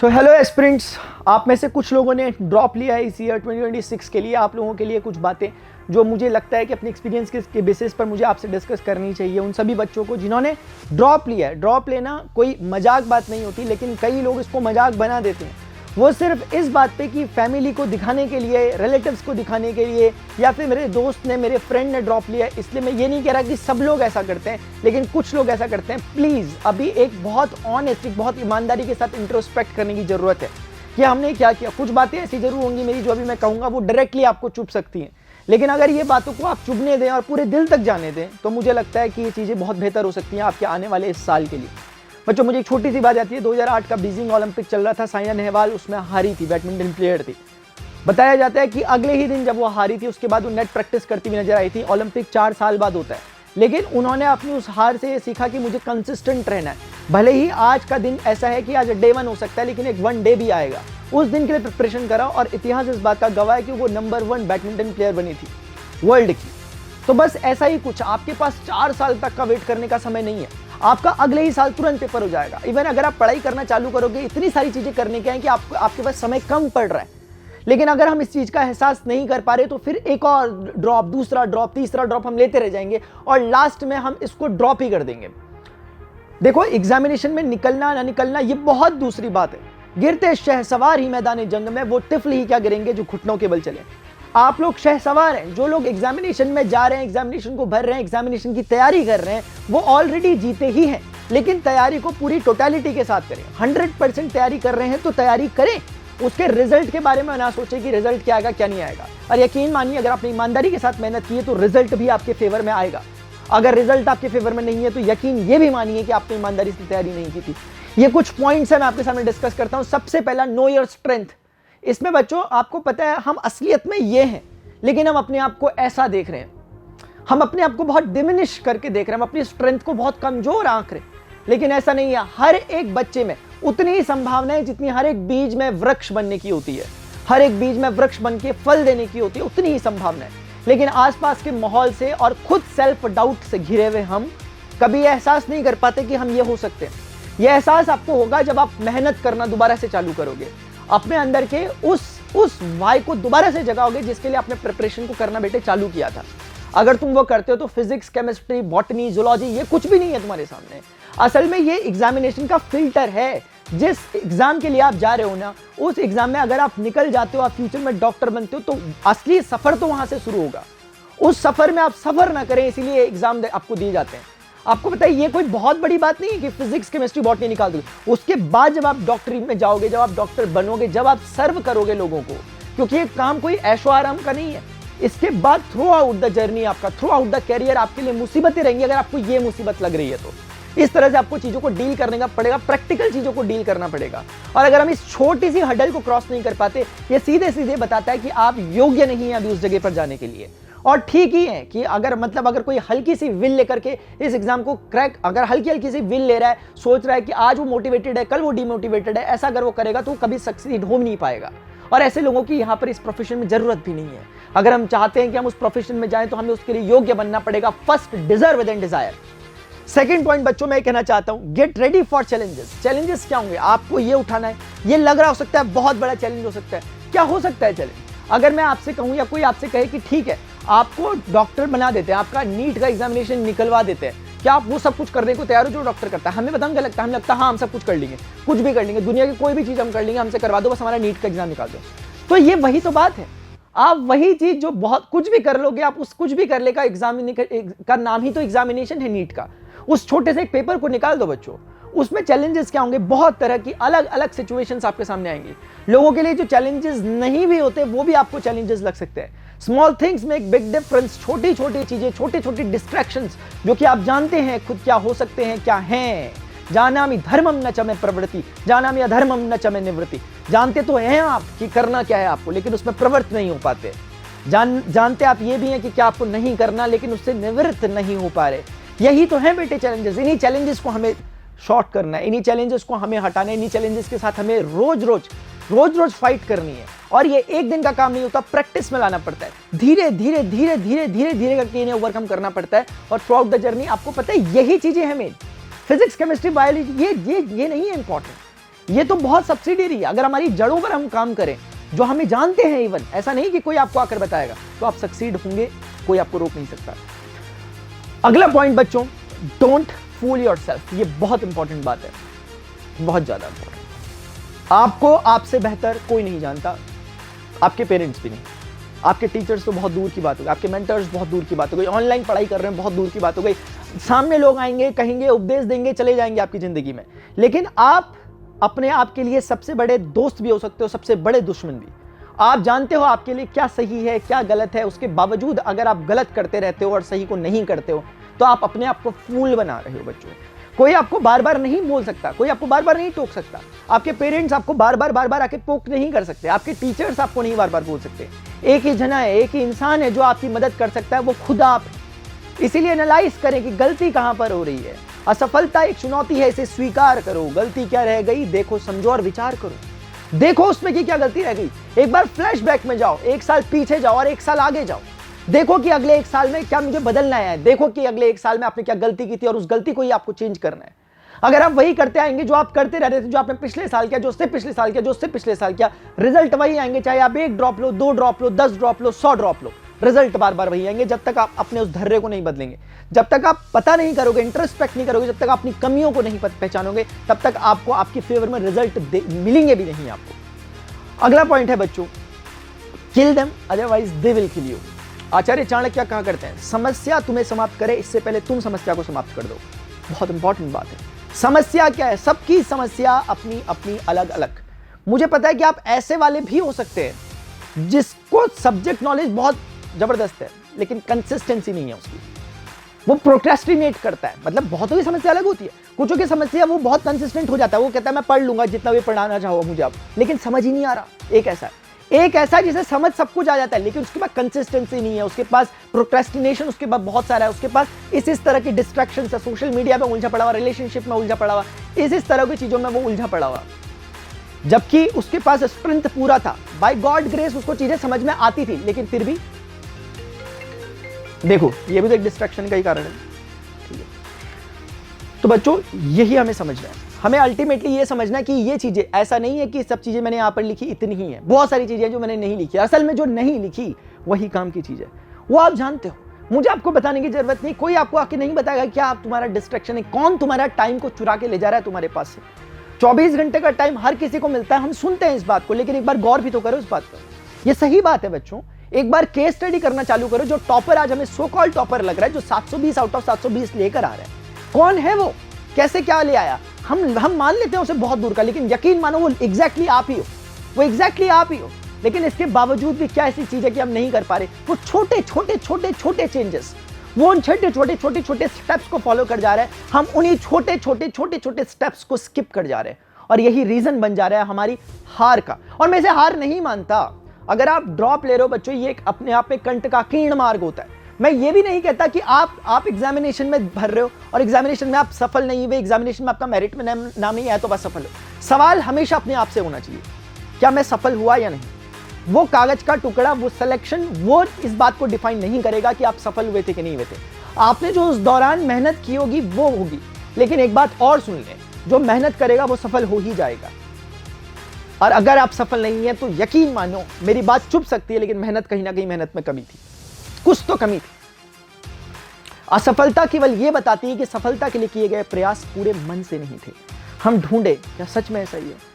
तो hello aspirants, आप में से कुछ लोगों ने ड्रॉप लिया है इस ईयर 2026 के लिए। आप लोगों के लिए कुछ बातें जो मुझे लगता है कि अपनी एक्सपीरियंस के बेसिस पर मुझे आपसे डिस्कस करनी चाहिए। उन सभी बच्चों को जिन्होंने ड्रॉप लिया है। ड्रॉप लेना कोई मजाक बात नहीं होती, लेकिन कई लोग इसको मजाक बना देते हैं। वो सिर्फ इस बात पे कि फैमिली को दिखाने के लिए, रिलेटिव्स को दिखाने के लिए, या फिर मेरे दोस्त ने, मेरे फ्रेंड ने ड्रॉप लिया है। इसलिए मैं ये नहीं कह रहा कि सब लोग ऐसा करते हैं, लेकिन कुछ लोग ऐसा करते हैं। प्लीज़ अभी एक बहुत ऑनेस्ट, बहुत ईमानदारी के साथ इंट्रोस्पेक्ट करने की ज़रूरत है कि हमने क्या किया। कुछ बातें ऐसी जरूर होंगी मेरी जो अभी मैं कहूँगा वो डायरेक्टली आपको चुभ सकती हैं, लेकिन अगर ये बातों को आप चुभने दें और पूरे दिल तक जाने दें तो मुझे लगता है कि ये चीज़ें बहुत बेहतर हो सकती हैं आपके आने वाले इस साल के लिए। बच्चों, मुझे एक छोटी सी बात आती है। 2008 का बीजिंग ओलंपिक चल रहा था, साइना नेहवाल उसमें हारी थी, बैडमिंटन प्लेयर थी। बताया जाता है कि अगले ही दिन जब वो हारी थी उसके बाद वो नेट प्रैक्टिस करती हुई नजर आई थी। ओलंपिक 4 साल बाद होता है, लेकिन उन्होंने अपनी उस हार से ये सीखा कि मुझे कंसिस्टेंट रहना है। भले ही आज का दिन ऐसा है कि आज डे 1 हो सकता है, लेकिन एक 1 डे भी आएगा। उस दिन के लिए प्रिपरेशन करा और इतिहास इस बात का गवाह है कि वो नंबर 1 बैडमिंटन प्लेयर बनी थी वर्ल्ड की। तो बस ऐसा ही कुछ, आपके पास 4 साल तक का वेट करने का समय नहीं है। आपका अगले ही साल तुरंत पेपर हो जाएगा। इवन अगर आप पढ़ाई करना चालू करोगे, इतनी सारी चीजें करने के हैं कि आपके पास समय कम पड़ रहा है। लेकिन अगर हम इस चीज का एहसास नहीं कर पा रहे तो फिर एक और ड्रॉप, दूसरा ड्रॉप, तीसरा ड्रॉप हम लेते रह जाएंगे और लास्ट में हम इसको ड्रॉप ही कर देंगे। देखो, एग्जामिनेशन में निकलना ना निकलना ये बहुत दूसरी बात है। गिरते शहसवार ही मैदान जंग में, वो टिफल ही क्या गिरेंगे जो घुटनों के बल चले। आप लोग शहसवार हैं। जो लोग एग्जामिनेशन में जा रहे हैं, एग्जामिनेशन को भर रहे हैं, एग्जामिनेशन की तैयारी कर रहे हैं, वो ऑलरेडी जीते ही हैं। लेकिन तैयारी को पूरी टोटलिटी के साथ करें। 100% तैयारी कर रहे हैं तो तैयारी करें। उसके रिजल्ट के बारे में ना सोचें कि रिजल्ट क्या आएगा क्या नहीं आएगा। और यकीन मानिए, अगर आपने ईमानदारी के साथ मेहनत की है तो रिजल्ट भी आपके फेवर में आएगा। अगर रिजल्ट आपके फेवर में नहीं है तो यकीन ये भी मानिए कि आपने ईमानदारी से तैयारी नहीं की थी। ये कुछ पॉइंट्स है, मैं आपके सामने डिस्कस करता हूं। सबसे पहला, नो योर स्ट्रेंथ। इसमें बच्चों आपको पता है हम असलियत में ये हैं, लेकिन हम अपने आप को ऐसा देख रहे हैं। हम अपने आप को बहुत डिमिनिश करके देख रहे हैं, हम अपनी स्ट्रेंथ को बहुत कमजोर आंक रहे हैं। लेकिन ऐसा नहीं है। हर एक बच्चे में उतनी ही संभावना है जितनी हर एक बीज में वृक्ष बनने की होती है। हर एक बीज में वृक्ष बन के फल देने की होती है, उतनी ही संभावना है। लेकिन आसपास के माहौल से और खुद सेल्फ डाउट से घिरे हुए हम कभी एहसास नहीं कर पाते कि हम ये हो सकते हैं। यह एहसास आपको होगा जब आप मेहनत करना दोबारा से चालू करोगे, अपने अंदर के उस वाई को दोबारा से जगाओगे जिसके लिए आपने प्रिपरेशन को करना बेटे चालू किया था। अगर तुम वो करते हो तो फिजिक्स, केमिस्ट्री, बॉटनी, जूलॉजी ये कुछ भी नहीं है तुम्हारे सामने। असल में ये एग्जामिनेशन का फिल्टर है। जिस एग्जाम के लिए आप जा रहे हो ना, उस एग्जाम में अगर आप निकल जाते हो, आप फ्यूचर में डॉक्टर बनते हो, तो असली सफर तो वहां से शुरू होगा। उस सफर में आप सफर ना करें, इसीलिए एग्जाम आपको दिए जाते हैं। आपको पता है ये कोई बहुत बड़ी बात नहीं है कि फिजिक्स, केमिस्ट्री, बॉटनी निकाल दोगे। उसके बाद जब आप डॉक्टरी में जाओगे, जब आप डॉक्टर बनोगे, जब आप सर्व करोगे लोगों को, क्योंकि ये काम कोई ऐशो आराम का नहीं है। इसके बाद थ्रू आउट द जर्नी, आपका थ्रू आउट द कैरियर आपके लिए मुसीबतें रहेंगी। अगर आपको ये मुसीबत लग रही है तो इस तरह से आपको चीजों को डील करने का पड़ेगा, प्रैक्टिकल चीजों को डील करना पड़ेगा। और अगर हम इस छोटी सी हडल को क्रॉस नहीं कर पाते, ये सीधे सीधे बताता है कि आप योग्य नहीं है अभी उस जगह पर जाने के लिए। और ठीक ही है कि अगर कोई हल्की सी विल लेकर के इस एग्जाम को क्रैक, अगर हल्की सी विल ले रहा है, सोच रहा है कि आज वो मोटिवेटेड है, कल वो डिमोटिवेटेड है, ऐसा अगर वो करेगा तो कभी सक्सीड हो नहीं पाएगा। और ऐसे लोगों की यहाँ पर इस प्रोफेशन में जरूरत भी नहीं है। अगर हम चाहते हैं कि हम उस प्रोफेशन में जाएं तो हमें उसके लिए योग्य बनना पड़ेगा। First, deserve then desire. Second point बच्चों मैं कहना चाहता हूं, get ready for challenges. Challenges क्या होंगे? आपको ये उठाना है। ये लग रहा हो सकता है बहुत बड़ा चैलेंज हो सकता है। क्या हो सकता है चैलेंज? अगर मैं आपसे कहूं या कोई आपसे कहे कि ठीक है, आपको डॉक्टर बना देते हैं, आपका नीट का एग्जामिनेशन निकलवा देते हैं, क्या आप वो सब कुछ करने को तैयार हो जो डॉक्टर करता है? हमें बताऊं क्या लगता है? हमें लगता है हाँ हम सब कुछ कर लेंगे, कुछ भी कर लेंगे, दुनिया की कोई भी चीज हम कर लेंगे, हमसे करवा दो, बस हमारा नीट का एग्जाम निकाल दो। तो ये वही तो बात है। आप वही चीज जो बहुत कुछ भी कर लोगे, आप उस कुछ भी कर ले का नाम ही तो एग्जामिनेशन है नीट का। उस छोटे से एक पेपर को निकाल दो बच्चों। उसमें चैलेंजेस क्या होंगे? बहुत तरह की अलग अलग सिचुएशंस आपके सामने आएंगी। लोगों के लिए जो चैलेंजेस नहीं भी होते वो भी आपको चैलेंजेस लग सकते हैं। Small things make big difference. छोटी छोटी चीजें, छोटी छोटी डिस्ट्रैक्शंस जो कि आप जानते हैं खुद क्या हो सकते हैं, क्या हैं। जानामि धर्मम न चमे प्रवृत्ति, जानामि अधर्मम न चमे निवृत्ति। जानते तो हैं आप कि करना क्या है आपको, लेकिन उसमें प्रवृत्त नहीं हो पाते। जानते आप ये भी हैं कि क्या आपको नहीं करना, लेकिन उससे निवृत्त नहीं हो पा रहे। यही तो है बेटे चैलेंजेस। इन्हीं चैलेंजेस को हमें शॉर्ट करना है, इन्हीं चैलेंजेस को हमें हटाना है, इन्हीं चैलेंजेस के साथ हमें रोज रोज फाइट करनी है। और ये एक दिन का काम नहीं होता, प्रैक्टिस में लाना पड़ता है। धीरे धीरे धीरे धीरे धीरे धीरे करके इन्हें ओवरकम करना पड़ता है। और थ्रू आउट द जर्नी आपको पता है यही चीजें हैं मेन। फिजिक्स, केमिस्ट्री, बायोलॉजी ये नहीं है इंपॉर्टेंट। ये तो बहुत सब्सिडियरी है। अगर हमारी जड़ों पर हम काम करें, जो हमें जानते हैं, इवन ऐसा नहीं कि कोई आपको आकर बताएगा, तो आप सक्सीड होंगे, कोई आपको रोक नहीं सकता। अगला पॉइंट बच्चों, डोंट फूल योरसेल्फ। ये बहुत इंपॉर्टेंट बात है, बहुत ज्यादा इंपॉर्टेंट। आपको आपसे बेहतर कोई नहीं जानता, आपके पेरेंट्स भी नहीं, आपके टीचर्स तो बहुत दूर की बात हो गई, आपके मेंटर्स बहुत दूर की बात हो गई, ऑनलाइन पढ़ाई कर रहे हैं बहुत दूर की बात हो गई, सामने लोग आएंगे, कहेंगे, उपदेश देंगे, चले जाएंगे आपकी जिंदगी में। लेकिन आप अपने आप के लिए सबसे बड़े दोस्त भी हो सकते हो, सबसे बड़े दुश्मन भी। आप जानते हो आपके लिए क्या सही है, क्या गलत है, उसके बावजूद अगर आप गलत करते रहते हो और सही को नहीं करते हो, तो आप अपने आप को फूल बना रहे हो बच्चों। कोई आपको बार बार नहीं बोल सकता, कोई आपको बार बार नहीं टोक सकता, आपके पेरेंट्स आपको बार बार आके पोक नहीं कर सकते, आपके टीचर्स आपको नहीं बार बार बोल सकते। एक ही जना है, एक ही इंसान है जो आपकी मदद कर सकता है, वो खुद आप। इसीलिए एनालाइज करें कि गलती कहां पर हो रही है। असफलता एक चुनौती है, इसे स्वीकार करो। गलती क्या रह गई देखो, समझो और विचार करो। देखो उसमें कि क्या गलती रह गई। एक बार फ्लैशबैक में जाओ, एक साल पीछे जाओ और एक साल आगे जाओ। देखो कि अगले एक साल में क्या मुझे बदलना है। देखो कि अगले एक साल में आपने क्या गलती की थी और उस गलती को ही आपको चेंज करना है। अगर आप वही करते आएंगे जो आप करते रह रहे थे, जो आपने पिछले साल किया, जो उससे पिछले साल किया, जो उससे पिछले साल किया, रिजल्ट वही आएंगे। चाहे आप 1 ड्रॉप लो, 2 ड्रॉप लो, 10 ड्रॉप लो, 100 ड्रॉप लो, रिजल्ट बार बार वही आएंगे। जब तक आप अपने उस धैर्य को नहीं बदलेंगे, जब तक आप पता नहीं करोगे, इंट्रोस्पेक्ट नहीं करोगे, जब तक अपनी कमियों को नहीं पहचानोगे, तब तक आपको आपकी फेवर में रिजल्ट मिलेंगे भी नहीं आपको। अगला पॉइंट है बच्चों, kill them otherwise they will kill you. Acharya Chanakya कहा करते हैं, समस्या तुम्हें समाप्त करे इससे पहले तुम समस्या को समाप्त कर दो। बहुत इंपॉर्टेंट बात है। समस्या क्या है? सबकी समस्या अपनी अपनी अलग अलग। मुझे पता है कि आप ऐसे वाले भी हो सकते हैं जिसको सब्जेक्ट नॉलेज बहुत जबरदस्त है, लेकिन कंसिस्टेंसी नहीं है उसकी, वो प्रोक्रेस्टिनेट करता है। मतलब बहुतों की समस्या अलग होती है, कुछों की समस्या वो बहुत कंसिस्टेंट हो जाता है, वो कहता है मैं पढ़ लूंगा जितना भी पढ़ाना चाहो मुझे अब, लेकिन समझ ही नहीं आ रहा। एक ऐसा जिसे समझ सब कुछ आ जाता है, लेकिन उसके पास कंसिस्टेंसी नहीं है, उसके पास प्रोक्रेस्टिनेशन उसके पास बहुत सारा है, उसके पास इस तरह की डिस्ट्रैक्शन है, सोशल मीडिया में उलझा पड़ा हुआ, रिलेशनशिप में उलझा पड़ा हुआ, इस तरह की चीजों में वो उलझा पड़ा हुआ। जबकि उसके पास स्ट्रेंथ पूरा था, बाय गॉड ग्रेस उसको चीजें समझ में आती थी, लेकिन फिर भी देखो ये भी तो एक डिस्ट्रैक्शन का ही कारण है। ठीक है, तो बच्चों यही हमें समझना है। हमें अल्टीमेटली ये समझना है कि ये चीजें, ऐसा नहीं है कि सब चीजें मैंने यहां पर लिखी इतनी ही है, बहुत सारी चीजें जो मैंने नहीं लिखी। असल में जो नहीं लिखी वही काम की चीज है, वो आप जानते हो। मुझे आपको बताने की जरूरत नहीं, कोई आपको आके नहीं बताएगा क्या आप तुम्हारा डिस्ट्रैक्शन है, कौन तुम्हारा टाइम को चुरा के ले जा रहा है तुम्हारे पास से। 24 घंटे का टाइम हर किसी को मिलता है, हम सुनते हैं इस बात को, लेकिन एक बार गौर भी तो करो इस बात पर। ये सही बात है बच्चों, एक बार केस स्टडी करना चालू करो। जो टॉपर आज हमें सो कॉल्ड टॉपर लग रहा है, जो 720 आउट ऑफ 720 लेकर आ रहा है, कौन है वो, कैसे क्या ले आया? हम मान लेते हैं उसे बहुत दूर का, लेकिन यकीन मानो वो एग्जैक्टली आप ही हो, वो एग्जैक्टली आप ही हो। लेकिन इसके बावजूद भी क्या ऐसी चीज है कि हम नहीं कर पा रहे? वो छोटे छोटे चेंजेस, वो उन छोटे स्टेप्स को फॉलो कर जा रहे हैं, हम उन्हीं छोटे स्टेप्स को स्किप कर जा रहे हैं, और यही रीजन बन जा रहा है हमारी हार का। और मैं इसे हार नहीं मानता। अगर आप ड्रॉप ले रहे हो बच्चों, ये एक अपने आप में कंटकाकीर्ण मार्ग होता है। मैं ये भी नहीं कहता कि आप एग्जामिनेशन में भर रहे हो और एग्जामिनेशन में आप सफल नहीं हुए, एग्जामिनेशन में आपका मेरिट में नाम नहीं आया तो बस सफल हो। सवाल हमेशा अपने आप से होना चाहिए, क्या मैं सफल हुआ या नहीं। वो कागज का टुकड़ा, वो सिलेक्शन, वो इस बात को डिफाइन नहीं करेगा कि आप सफल हुए थे कि नहीं हुए थे। आपने जो उस दौरान मेहनत की होगी वो होगी। लेकिन एक बात और सुन लें, जो मेहनत करेगा वो सफल हो ही जाएगा। और अगर आप सफल नहीं है तो यकीन मानो, मेरी बात चुभ सकती है, लेकिन मेहनत कहीं ना कहीं मेहनत में कमी थी, कुछ तो कमी थी। असफलता केवल यह बताती है कि सफलता के लिए किए गए प्रयास पूरे मन से नहीं थे। हम ढूंढे क्या सच में ऐसा ही है।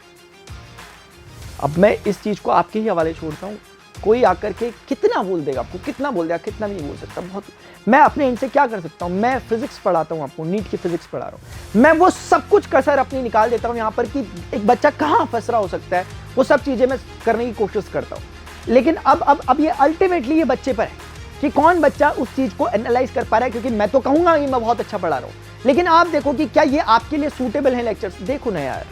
अब मैं इस चीज को आपके ही हवाले छोड़ता हूं। कोई आकर के कितना बोल देगा आपको, कितना बोल देगा, कितना भी नहीं बोल सकता। बहुत मैं अपने एंड से क्या कर सकता हूं? मैं फिजिक्स पढ़ाता हूं आपको, नीट की फिजिक्स पढ़ा रहा हूं। मैं वो सब कुछ कसर अपनी निकाल देता हूं यहाँ पर कि एक बच्चा कहाँ फंस रहा हो सकता है, वो सब चीजें मैं करने की कोशिश करता हूं। लेकिन अब ये अल्टीमेटली ये बच्चे पर है कि कौन बच्चा उस चीज को एनालाइज कर पा रहा है। क्योंकि मैं तो कहूंगा कि मैं बहुत अच्छा पढ़ा रहा हूं, लेकिन आप देखो कि क्या ये आपके लिए सूटेबल है लेक्चर्स। देखो ना यार,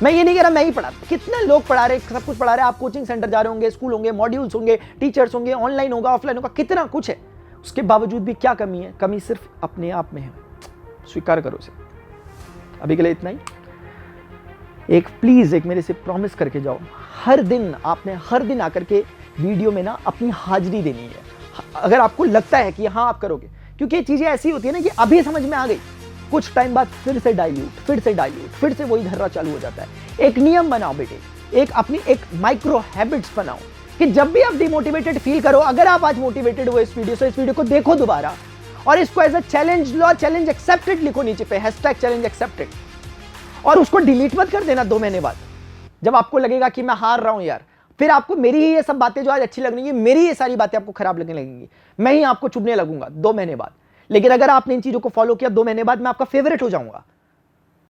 मैं ये नहीं कह रहा मैं ही पढ़ा, कितने लोग पढ़ा रहे, सब कुछ पढ़ा रहे। आप कोचिंग सेंटर जा रहे होंगे, स्कूल होंगे, मॉड्यूल्स होंगे, टीचर्स होंगे, ऑनलाइन होगा, ऑफलाइन होगा, कितना कुछ है। उसके बावजूद भी क्या कमी है? कमी सिर्फ अपने आप में है। स्वीकार करो इसे। अभी के लिए इतना ही। एक प्लीज एक मेरे से प्रॉमिस करके जाओ, हर दिन आपने हर दिन आकर के वीडियो में ना अपनी हाजिरी देनी है। अगर आपको लगता है कि हाँ आप करोगे, क्योंकि ये चीजें ऐसी होती है ना कि अभी समझ में आ गई, कुछ टाइम बाद फिर से डाइल्यूट, फिर से वही धर्रा चालू हो जाता है। एक नियम बनाओ बेटे, एक माइक्रो हैबिट्स बनाओ कि जब भी आप डिमोटिवेटेड फील करो, अगर आप आज मोटिवेटेड हो इस वीडियो से, इस वीडियो को देखो दोबारा और इसको एज अ चैलेंज लो, चैलेंज एक्सेप्टेड लिखो नीचे पे, #चैलेंज एक्सेप्टेड, और उसको डिलीट मत कर देना 2 महीने बाद, जब आपको लगेगा कि मैं हार रहा हूं यार। फिर आपको मेरी ही ये सब बातें जो आज अच्छी लग रही है, मेरी ये सारी बातें आपको खराब लगने लगेंगी, मैं ही आपको चुभने लगूंगा 2 महीने बाद। लेकिन अगर आपने इन चीजों को फॉलो किया, 2 महीने बाद मैं आपका फेवरेट हो जाऊंगा।